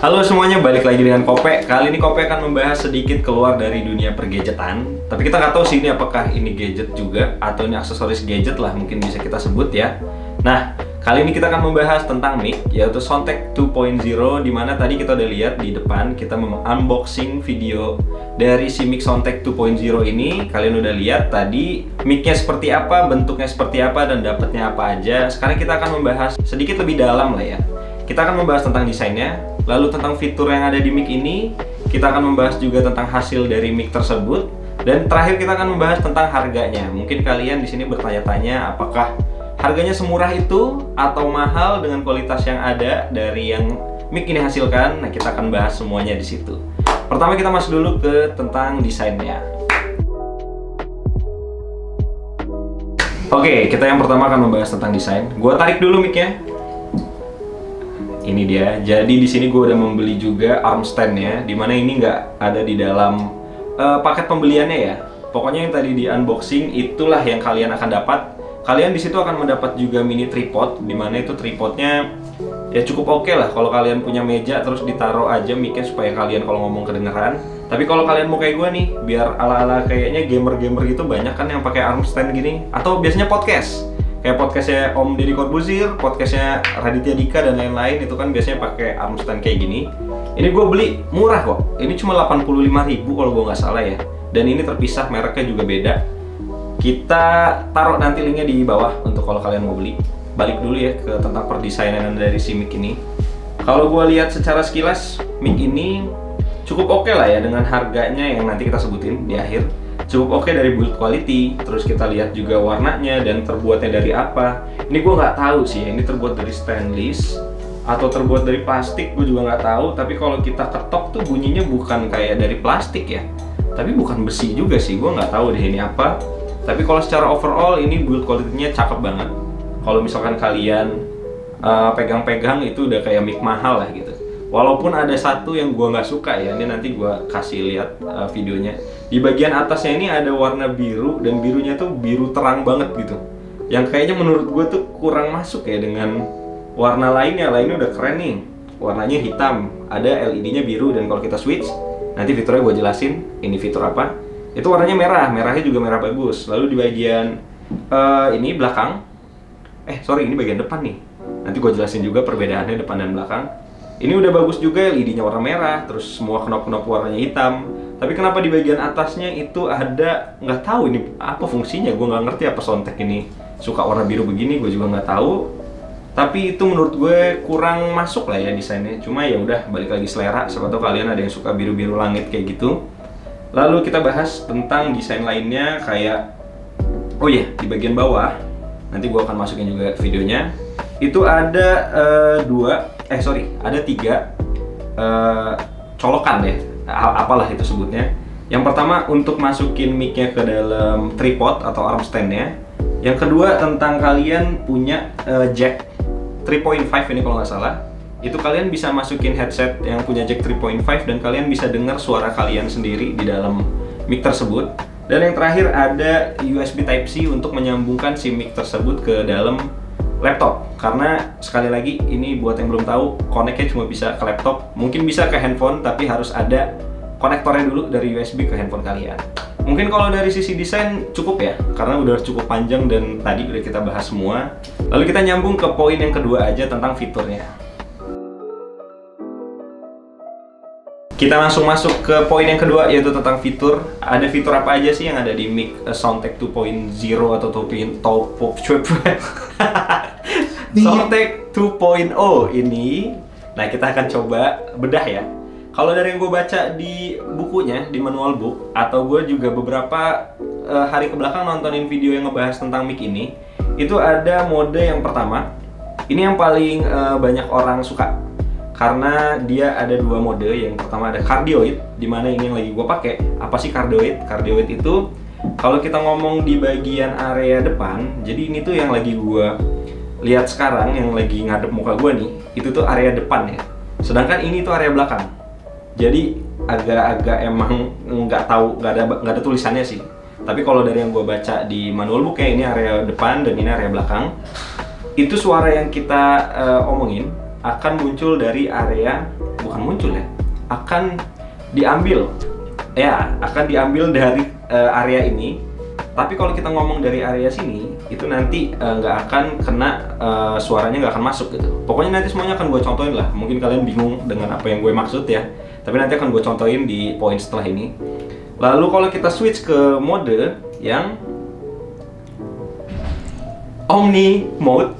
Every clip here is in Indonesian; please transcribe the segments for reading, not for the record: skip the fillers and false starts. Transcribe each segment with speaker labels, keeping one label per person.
Speaker 1: Halo semuanya, balik lagi dengan Kope. Kali ini Kope akan membahas sedikit keluar dari dunia pergadgetan. Tapi kita nggak tahu sih ini apakah ini gadget juga atau ini aksesoris gadget lah, mungkin bisa kita sebut ya. Nah, kali ini kita akan membahas tentang mic, yaitu Soundtek 2.0, dimana tadi kita udah lihat di depan kita unboxing video dari si mic Soundtek 2.0 ini. Kalian udah lihat tadi mic-nya seperti apa, bentuknya seperti apa, dan dapatnya apa aja. Sekarang kita akan membahas sedikit lebih dalam lah ya. Kita akan membahas tentang desainnya, lalu tentang fitur yang ada di mic ini, kita akan membahas juga tentang hasil dari mic tersebut, dan terakhir kita akan membahas tentang harganya. Mungkin kalian di sini bertanya-tanya apakah harganya semurah itu atau mahal dengan kualitas yang ada dari yang mic ini hasilkan. Nah, kita akan bahas semuanya di situ. Pertama kita masuk dulu ke tentang desainnya. Oke, kita yang pertama akan membahas tentang desain. Gua tarik dulu mic-nya. Ini dia. Jadi di sini gue udah membeli juga arm stand-nya, dimana ini nggak ada di dalam paket pembeliannya ya. Pokoknya yang tadi di unboxing itulah yang kalian akan dapat. Kalian di situ akan mendapat juga mini tripod, dimana itu tripodnya ya cukup oke lah. Kalau kalian punya meja terus ditaruh aja mic-nya supaya kalian kalau ngomong kedengeran. Tapi kalau kalian mau kayak gue nih, biar ala-ala kayaknya gamer-gamer gitu, banyak kan yang pakai arm stand gini, atau biasanya podcast. Kayak podcastnya Om Deddy Corbuzier, podcastnya Raditya Dika, dan lain-lain, itu kan biasanya pakai arm stand kayak gini. Ini gue beli murah kok, ini cuma 85.000 kalau gue nggak salah ya. Dan ini terpisah, mereknya juga beda. Kita taruh nanti linknya di bawah untuk kalau kalian mau beli. Balik dulu ya ke tentang perdesainan dari si mic ini. Kalau gue lihat secara sekilas, mic ini cukup oke lah ya dengan harganya yang nanti kita sebutin di akhir. Cukup oke dari build quality, terus kita lihat juga warnanya dan terbuatnya dari apa. Ini gue nggak tahu sih, ini terbuat dari stainless atau terbuat dari plastik, gue juga nggak tahu. Tapi kalau kita ketok tuh bunyinya bukan kayak dari plastik ya, tapi bukan besi juga sih, gue nggak tahu deh ini apa. Tapi kalau secara overall ini build quality-nya cakep banget. Kalau misalkan kalian pegang-pegang itu udah kayak mic mahal lah gitu. Walaupun ada satu yang gue nggak suka ya, ini nanti gue kasih lihat videonya. Di bagian atasnya ini ada warna biru, dan birunya tuh biru terang banget gitu. Yang kayaknya menurut gue tuh kurang masuk ya dengan warna lainnya. Lainnya udah keren nih, warnanya hitam, ada LED-nya biru, dan kalau kita switch, nanti fiturnya gue jelasin. Ini fitur apa? Itu warnanya merah, merahnya juga merah bagus. Lalu di bagian ini belakang, ini bagian depan nih. Nanti gue jelasin juga perbedaannya depan dan belakang. Ini udah bagus juga, LED-nya warna merah, terus semua knop-knop warnanya hitam. Tapi kenapa di bagian atasnya itu ada, nggak tahu ini apa fungsinya, gue nggak ngerti apa Soundtek ini suka warna biru begini, gue juga nggak tahu. Tapi itu menurut gue kurang masuk lah ya desainnya. Cuma ya udah, balik lagi selera, siapa tahu kalian ada yang suka biru-biru langit kayak gitu. Lalu kita bahas tentang desain lainnya kayak, oh iya, di bagian bawah, nanti gue akan masukin juga videonya. Itu ada ada 3 colokan ya, apalah itu sebutnya. Yang pertama untuk masukin mic-nya ke dalam tripod atau arm stand-nya. Yang kedua tentang kalian punya jack 3.5 ini kalau nggak salah. Itu kalian bisa masukin headset yang punya jack 3.5 dan kalian bisa dengar suara kalian sendiri di dalam mic tersebut. Dan yang terakhir ada USB Type-C untuk menyambungkan si mic tersebut ke dalam laptop. Karena sekali lagi ini buat yang belum tahu, connect-nya cuma bisa ke laptop, mungkin bisa ke handphone tapi harus ada konektornya dulu dari USB ke handphone kalian. Mungkin kalau dari sisi desain cukup ya, karena udah cukup panjang dan tadi udah kita bahas semua. Lalu kita nyambung ke poin yang kedua aja tentang fiturnya. Kita langsung masuk ke poin yang kedua, yaitu tentang fitur. Ada fitur apa aja sih yang ada di mic Soundtek 2.0 atau Soundtek 2.0 ini? Nah, kita akan coba bedah ya. Kalau dari yang gue baca di bukunya, di manual book, atau gue juga beberapa hari kebelakang nontonin video yang ngebahas tentang mic ini, itu ada mode yang pertama. Ini yang paling banyak orang suka. Karena dia ada dua mode. Yang pertama ada cardioid, dimana ini yang lagi gue pakai. Apa sih cardioid? Cardioid itu kalau kita ngomong di bagian area depan, jadi ini tuh yang lagi gue lihat sekarang, yang lagi ngadep muka gue nih, itu tuh area depan ya. Sedangkan ini tuh area belakang. Jadi agak-agak emang nggak ada tulisannya sih. Tapi kalau dari yang gue baca di manual booknya, ini area depan dan ini area belakang. Itu suara yang kita omongin akan muncul dari area, bukan muncul ya, akan diambil dari area ini. Tapi kalau kita ngomong dari area sini, itu nanti nggak akan kena, suaranya nggak akan masuk gitu. Pokoknya nanti semuanya akan gue contohin lah. Mungkin kalian bingung dengan apa yang gue maksud ya, tapi nanti akan gue contohin di poin setelah ini. Lalu kalau kita switch ke mode yang Omni Mode,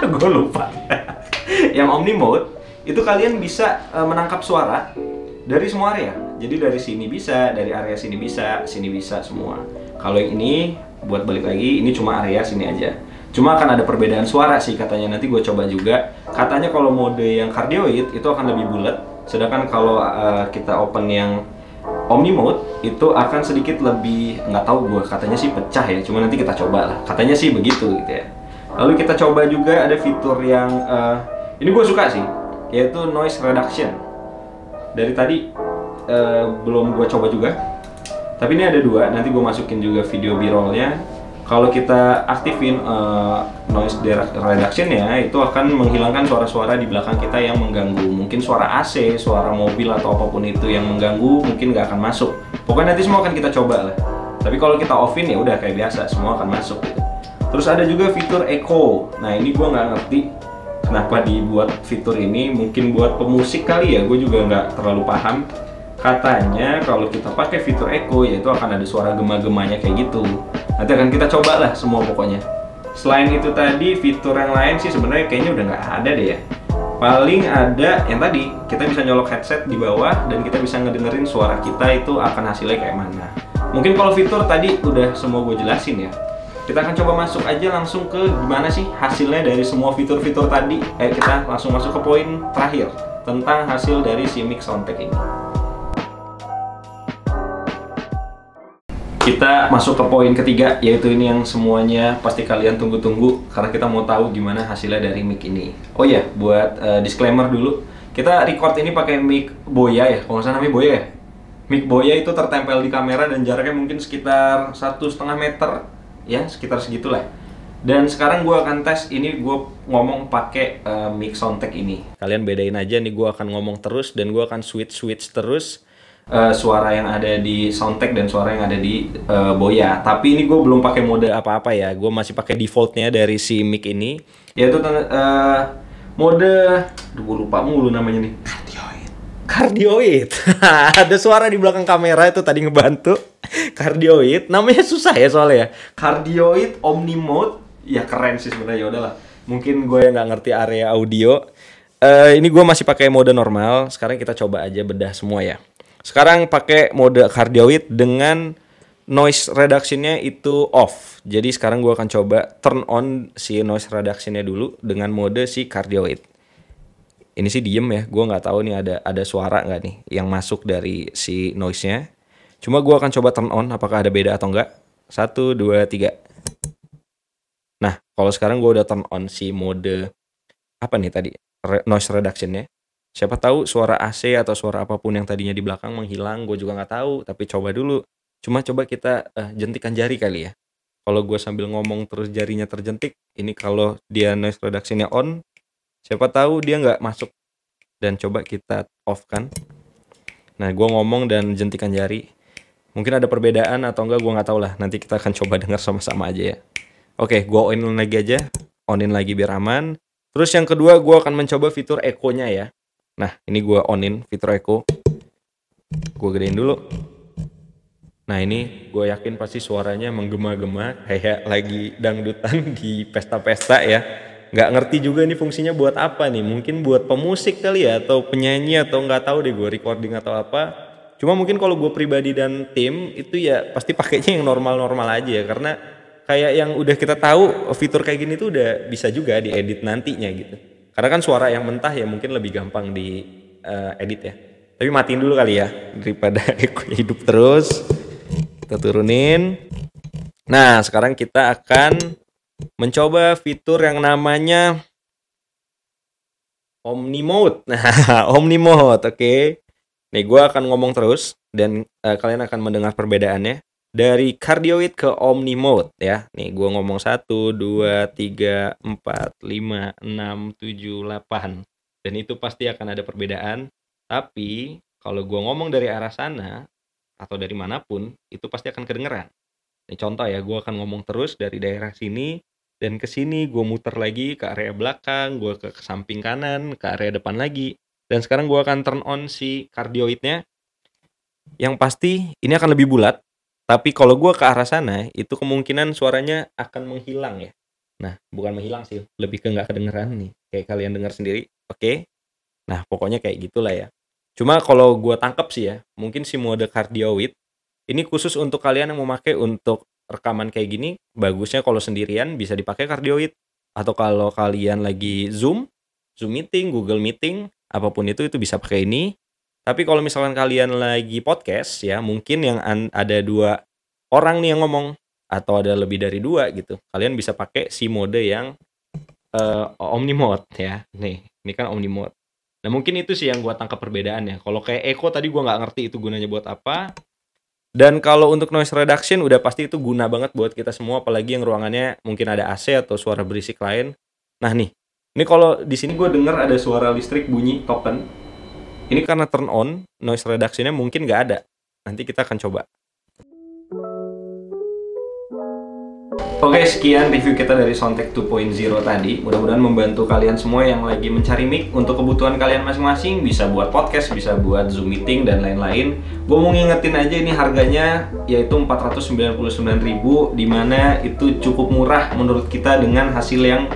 Speaker 1: gue lupa. Yang Omni Mode itu kalian bisa menangkap suara dari semua area. Jadi dari sini bisa, dari area sini bisa semua. Kalau yang ini buat balik lagi, ini cuma area sini aja. Cuma akan ada perbedaan suara sih katanya. Nanti gue coba juga. Katanya kalau mode yang cardioid itu akan lebih bulat. Sedangkan kalau kita open yang Omni Mode itu akan sedikit lebih, nggak tahu gue, katanya sih pecah ya. Cuma nanti kita coba lah. Katanya sih begitu gitu ya. Lalu kita coba juga ada fitur yang ini gue suka sih, yaitu noise reduction. Dari tadi belum gue coba juga, tapi ini ada dua. Nanti gue masukin juga video b-rollnya. Kalau kita aktifin noise reduction ya, itu akan menghilangkan suara-suara di belakang kita yang mengganggu. Mungkin suara AC, suara mobil atau apapun itu yang mengganggu, mungkin nggak akan masuk. Pokoknya nanti semua akan kita coba lah. Tapi kalau kita offin ya udah kayak biasa, semua akan masuk gitu. Terus ada juga fitur echo. Nah ini gue nggak ngerti kenapa dibuat fitur ini. Mungkin buat pemusik kali ya, gue juga nggak terlalu paham. Katanya kalau kita pakai fitur echo, yaitu akan ada suara gema-gemanya kayak gitu. Nanti akan kita coba lah semua pokoknya. Selain itu tadi, fitur yang lain sih sebenarnya kayaknya udah nggak ada deh ya. Paling ada yang tadi, kita bisa nyolok headset di bawah dan kita bisa ngedengerin suara kita itu akan hasilnya kayak mana. Mungkin kalau fitur tadi udah semua gue jelasin ya. Kita akan coba masuk aja langsung ke gimana sih hasilnya dari semua fitur-fitur tadi. Kita langsung masuk ke poin terakhir tentang hasil dari si mic Soundtek ini. Kita masuk ke poin ketiga, yaitu ini yang semuanya pasti kalian tunggu-tunggu, karena kita mau tahu gimana hasilnya dari mic ini. Oh ya, buat disclaimer dulu, kita record ini pakai mic Boya ya, kalau nggak salah namanya Boya ya. Mic Boya itu tertempel di kamera dan jaraknya mungkin sekitar 1,5 meter. Ya, sekitar segitulah. Dan sekarang gue akan tes ini, gue ngomong pakai mic Soundtek ini. Kalian bedain aja nih, gue akan ngomong terus dan gue akan switch terus suara yang ada di Soundtek dan suara yang ada di Boya. Tapi ini gue belum pakai mode apa-apa ya. Gue masih pakai defaultnya dari si mic ini, yaitu mode, gue lupa mulu namanya nih. Cardioid. Ada suara di belakang kamera itu tadi ngebantu. Cardioid, namanya susah ya soalnya ya. Cardioid Omni Mode, ya keren sih sebenarnya. Ya udahlah, mungkin gue yang nggak ngerti area audio. Ini gue masih pakai mode normal. Sekarang kita coba aja bedah semua ya. Sekarang pakai mode Cardioid dengan noise reduction-nya itu off. Jadi sekarang gue akan coba turn on si noise reduction-nya dulu dengan mode si Cardioid. Ini sih diem ya, gue nggak tahu nih ada suara nggak nih yang masuk dari si noise-nya. Cuma gue akan coba turn on, apakah ada beda atau enggak. 1, 2, 3. Kalau sekarang gue udah turn on si mode apa nih tadi? Noise reduction-nya. Siapa tahu suara AC atau suara apapun yang tadinya di belakang menghilang, gue juga nggak tahu, tapi coba dulu. Cuma coba kita jentikan jari kali ya. Kalau gue sambil ngomong terus jarinya terjentik, ini kalau dia noise reduction-nya on, siapa tahu dia nggak masuk. Dan coba kita off kan. Nah, gue ngomong dan jentikan jari. Mungkin ada perbedaan atau enggak, gue nggak tahu lah. Nanti kita akan coba dengar sama-sama aja ya. Oke, gue onin lagi aja. Onin lagi biar aman. Terus yang kedua, gue akan mencoba fitur echo-nya ya. Nah, ini gue onin fitur echo. Gue gedein dulu. Nah, ini gue yakin pasti suaranya menggema-gema kayak lagi dangdutan di pesta-pesta ya. Nggak ngerti juga ini fungsinya buat apa nih. Mungkin buat pemusik kali ya, atau penyanyi, atau nggak tahu deh gue recording atau apa. Cuma mungkin kalau gue pribadi dan tim itu ya pasti pakainya yang normal-normal aja ya. Karena kayak yang udah kita tahu fitur kayak gini tuh udah bisa juga diedit nantinya gitu. Karena kan suara yang mentah ya mungkin lebih gampang di edit ya. Tapi matiin dulu kali ya daripada hidup terus. Kita turunin. Nah, sekarang kita akan mencoba fitur yang namanya Omni Mode. Nah, Omni Mode, oke. Nih, gue akan ngomong terus dan kalian akan mendengar perbedaannya dari cardioid ke Omni Mode ya. Nih, gue ngomong 1, 2, 3, 4, 5, 6, 7, 8. Dan itu pasti akan ada perbedaan. Tapi kalau gue ngomong dari arah sana atau dari manapun, itu pasti akan kedengeran. Nih contoh ya, gue akan ngomong terus dari daerah sini dan ke sini, gue muter lagi ke area belakang, gue ke samping kanan, ke area depan lagi. Dan sekarang gue akan turn on si cardioidnya. Yang pasti ini akan lebih bulat. Tapi kalau gue ke arah sana, itu kemungkinan suaranya akan menghilang ya. Nah, bukan menghilang sih, lebih ke nggak kedengeran nih. Kayak kalian dengar sendiri, oke? Nah, pokoknya kayak gitulah ya. Cuma kalau gue tangkap sih ya, mungkin si mode cardioid, ini khusus untuk kalian yang mau pakai untuk rekaman kayak gini, bagusnya kalau sendirian bisa dipakai cardioid. Atau kalau kalian lagi Zoom meeting, Google Meeting, apapun itu bisa pakai ini. Tapi kalau misalkan kalian lagi podcast ya, mungkin yang ada 2 orang nih yang ngomong atau ada lebih dari 2 gitu. Kalian bisa pakai si mode yang Omni Mode ya. Nih, ini kan Omni Mode. Nah, mungkin itu sih yang gua tangkap perbedaannya. Kalau kayak echo tadi gua nggak ngerti itu gunanya buat apa. Dan kalau untuk noise reduction udah pasti itu guna banget buat kita semua, apalagi yang ruangannya mungkin ada AC atau suara berisik lain. Nah nih, ini kalau di sini gue dengar ada suara listrik bunyi token. Ini karena turn on, noise reduction-nya mungkin nggak ada. Nanti kita akan coba. Oke, sekian review kita dari Soundtek 2.0 tadi. Mudah-mudahan membantu kalian semua yang lagi mencari mic untuk kebutuhan kalian masing-masing. Bisa buat podcast, bisa buat Zoom meeting, dan lain-lain. Gue mau ngingetin aja ini harganya yaitu 499.000, dimana itu cukup murah menurut kita dengan hasil yang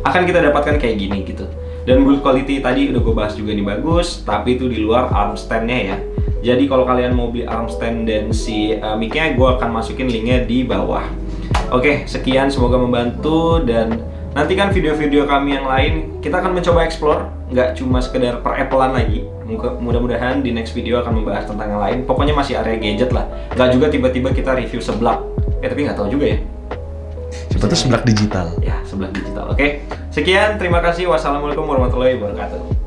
Speaker 1: akan kita dapatkan kayak gini gitu. Dan build quality tadi udah gue bahas juga nih bagus, tapi itu di luar arm stand-nya ya. Jadi kalau kalian mau beli arm stand dan si mic-nya, gue akan masukin linknya di bawah. Oke, sekian, semoga membantu, dan nantikan video-video kami yang lain. Kita akan mencoba explore, nggak cuma sekedar per-Applean lagi. Mudah-mudahan di next video akan membahas tentang yang lain. Pokoknya masih area gadget lah. Nggak juga tiba-tiba kita review seblak. Tapi nggak tahu juga ya.
Speaker 2: Siapa tuh seblak digital.
Speaker 1: Ya, seblak digital. Oke, sekian, terima kasih. Wassalamualaikum warahmatullahi wabarakatuh.